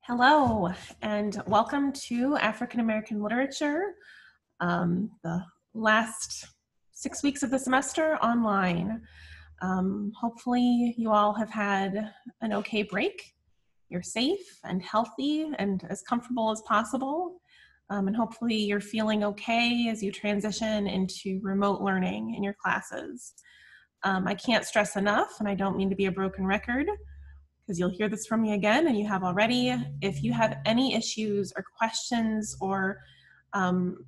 Hello, and welcome to African American Literature, the last 6 weeks of the semester online. Hopefully you all have had an okay break. You're safe and healthy and as comfortable as possible. And hopefully you're feeling okay as you transition into remote learning in your classes. I can't stress enough, and I don't mean to be a broken record, because you'll hear this from me again, and you have already. If you have any issues or questions or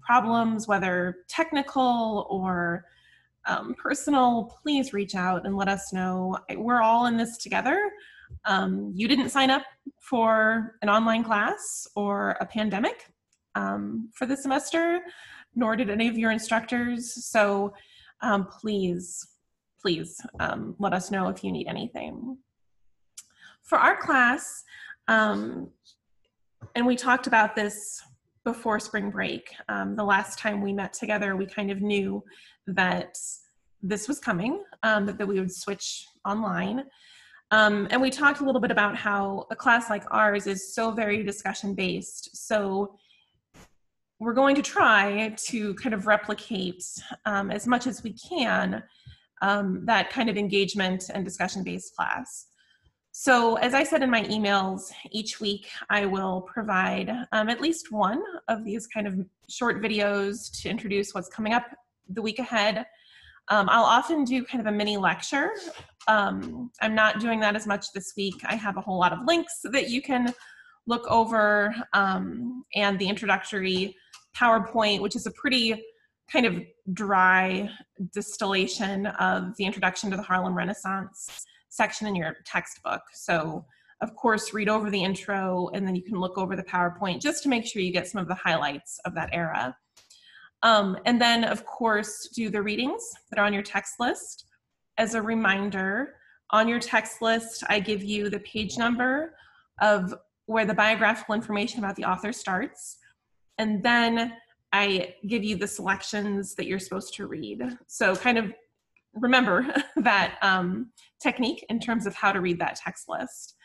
problems, whether technical or personal, please reach out and let us know. We're all in this together. You didn't sign up for an online class or a pandemic for the semester, nor did any of your instructors. So please let us know if you need anything. For our class, and we talked about this before spring break, the last time we met together, we kind of knew that this was coming, that we would switch online. And we talked a little bit about how a class like ours is so very discussion-based. So we're going to try to kind of replicate as much as we can that kind of engagement and discussion-based class. So as I said in my emails, each week I will provide at least one of these kind of short videos to introduce what's coming up the week ahead. I'll often do kind of a mini lecture. I'm not doing that as much this week. I have a whole lot of links that you can look over, and the introductory PowerPoint, which is a pretty kind of dry distillation of the introduction to the Harlem Renaissance section in your textbook. So of course, read over the intro, and then you can look over the PowerPoint just to make sure you get some of the highlights of that era. And then of course, do the readings that are on your text list. As a reminder, on your text list, I give you the page number of where the biographical information about the author starts. And then I give you the selections that you're supposed to read. So kind of remember that technique in terms of how to read that text list.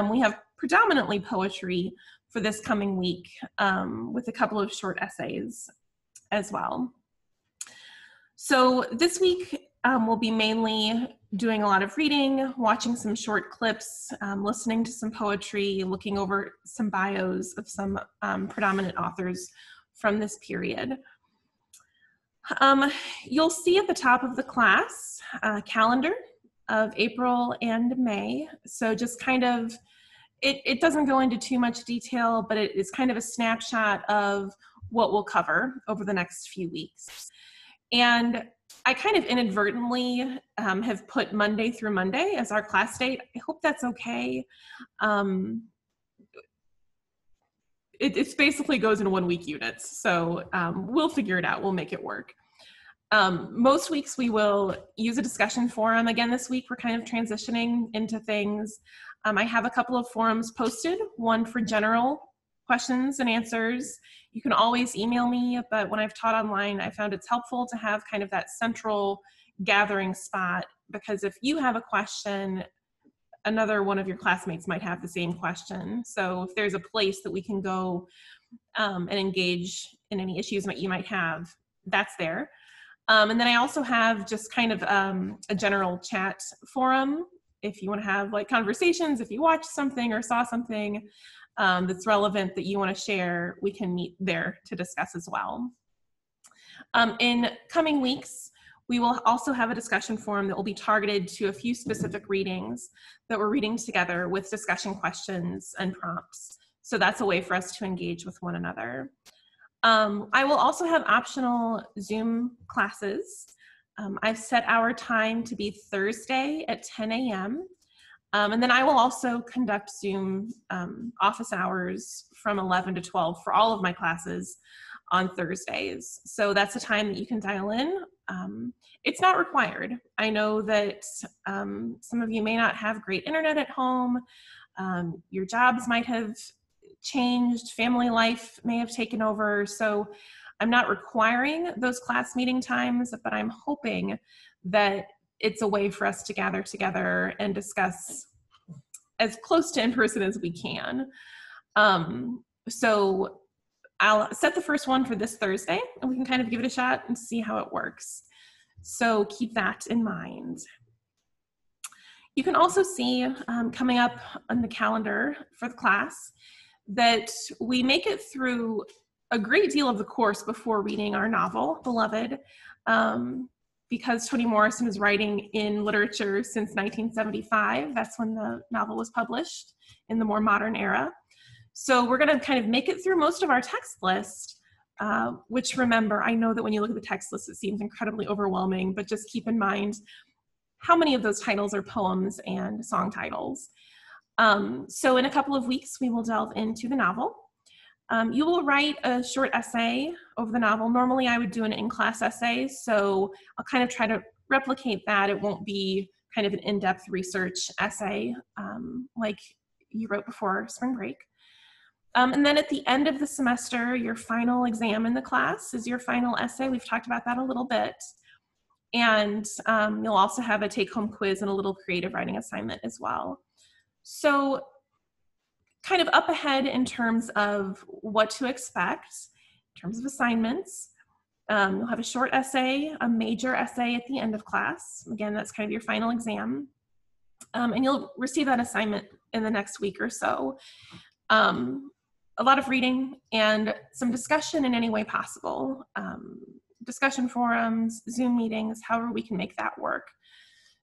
We have predominantly poetry for this coming week, with a couple of short essays as well. So this week we'll be mainly doing a lot of reading, watching some short clips, listening to some poetry, looking over some bios of some predominant authors from this period. You'll see at the top of the class a calendar of April and May. So just kind of, it doesn't go into too much detail, but it is kind of a snapshot of what we'll cover over the next few weeks. And I kind of inadvertently have put Monday through Monday as our class date. I hope that's okay. It basically goes in 1 week units. So we'll figure it out, we'll make it work. Most weeks we will use a discussion forum. Again, this week we're kind of transitioning into things. I have a couple of forums posted, one for general questions and answers. You can always email me, but when I've taught online, I found it's helpful to have kind of that central gathering spot, because if you have a question, another one of your classmates might have the same question. So if there's a place that we can go and engage in any issues that you might have, that's there. And then I also have just kind of a general chat forum. If you want to have like conversations, if you watched something or saw something that's relevant that you want to share, we can meet there to discuss as well. In coming weeks, we will also have a discussion forum that will be targeted to a few specific readings that we're reading together with discussion questions and prompts. So that's a way for us to engage with one another. I will also have optional Zoom classes. I've set our time to be Thursday at 10 a.m. And then I will also conduct Zoom office hours from 11 to 12 for all of my classes on Thursdays. So that's a time that you can dial in. It's not required. I know that some of you may not have great internet at home. Your jobs might have changed, family life may have taken over. So I'm not requiring those class meeting times, but I'm hoping that it's a way for us to gather together and discuss as close to in person as we can. So I'll set the first one for this Thursday, and we can kind of give it a shot and see how it works. So keep that in mind. You can also see coming up on the calendar for the class that we make it through a great deal of the course before reading our novel, Beloved, because Toni Morrison is writing in literature since 1975. That's when the novel was published in the more modern era. So we're going to kind of make it through most of our text list, which, remember, I know that when you look at the text list, it seems incredibly overwhelming, but just keep in mind how many of those titles are poems and song titles. So in a couple of weeks, we will delve into the novel. You will write a short essay over the novel. Normally, I would do an in-class essay, so I'll kind of try to replicate that. It won't be kind of an in-depth research essay like you wrote before spring break. And then at the end of the semester, your final exam in the class is your final essay. We've talked about that a little bit. And you'll also have a take-home quiz and a little creative writing assignment as well. So kind of up ahead in terms of what to expect, in terms of assignments. You'll have a short essay, a major essay at the end of class. Again, that's kind of your final exam. And you'll receive that assignment in the next week or so. A lot of reading and some discussion in any way possible. Discussion forums, Zoom meetings, however we can make that work.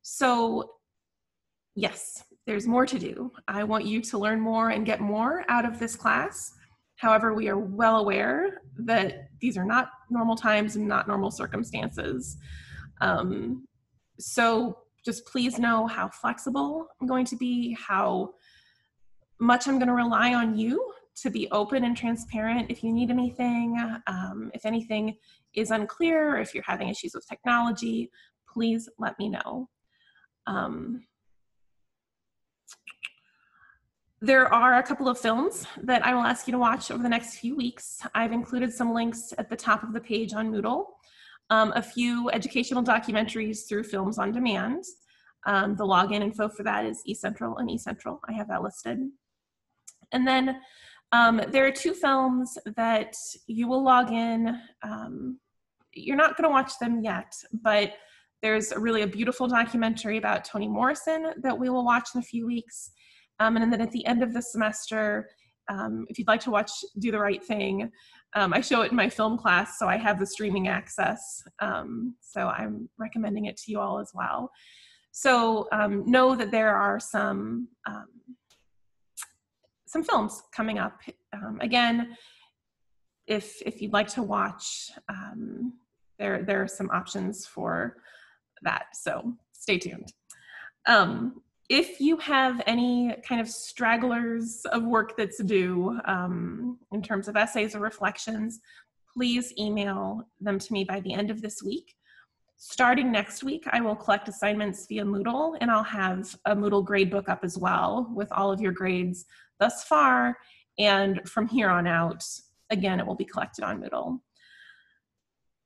So yes, there's more to do. I want you to learn more and get more out of this class. However, we are well aware that these are not normal times and not normal circumstances. So just please know how flexible I'm going to be, how much I'm going to rely on you to be open and transparent if you need anything. If anything is unclear, if you're having issues with technology, please let me know. There are a couple of films that I will ask you to watch over the next few weeks. I've included some links at the top of the page on Moodle. A few educational documentaries through Films on Demand. The login info for that is eCentral and eCentral. I have that listed. And then there are two films that you will log in. You're not going to watch them yet, but there's really a beautiful documentary about Toni Morrison that we will watch in a few weeks. And then at the end of the semester, if you'd like to watch Do the Right Thing, I show it in my film class, so I have the streaming access. So I'm recommending it to you all as well. So know that there are some films coming up. Again, if you'd like to watch, there are some options for that, so stay tuned. If you have any kind of stragglers of work that's due in terms of essays or reflections, please email them to me by the end of this week. Starting next week, I will collect assignments via Moodle, and I'll have a Moodle gradebook up as well with all of your grades thus far. And from here on out, again, it will be collected on Moodle.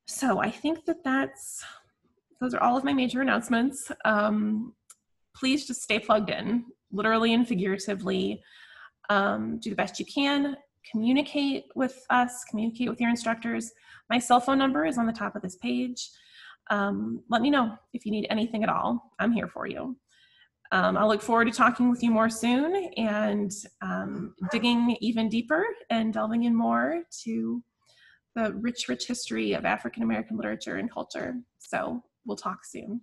So I think those are all of my major announcements. Please just stay plugged in, literally and figuratively. Do the best you can. Communicate with us, communicate with your instructors. My cell phone number is on the top of this page. Let me know if you need anything at all. I'm here for you. I'll look forward to talking with you more soon and digging even deeper and delving in more to the rich, rich history of African American literature and culture. So we'll talk soon.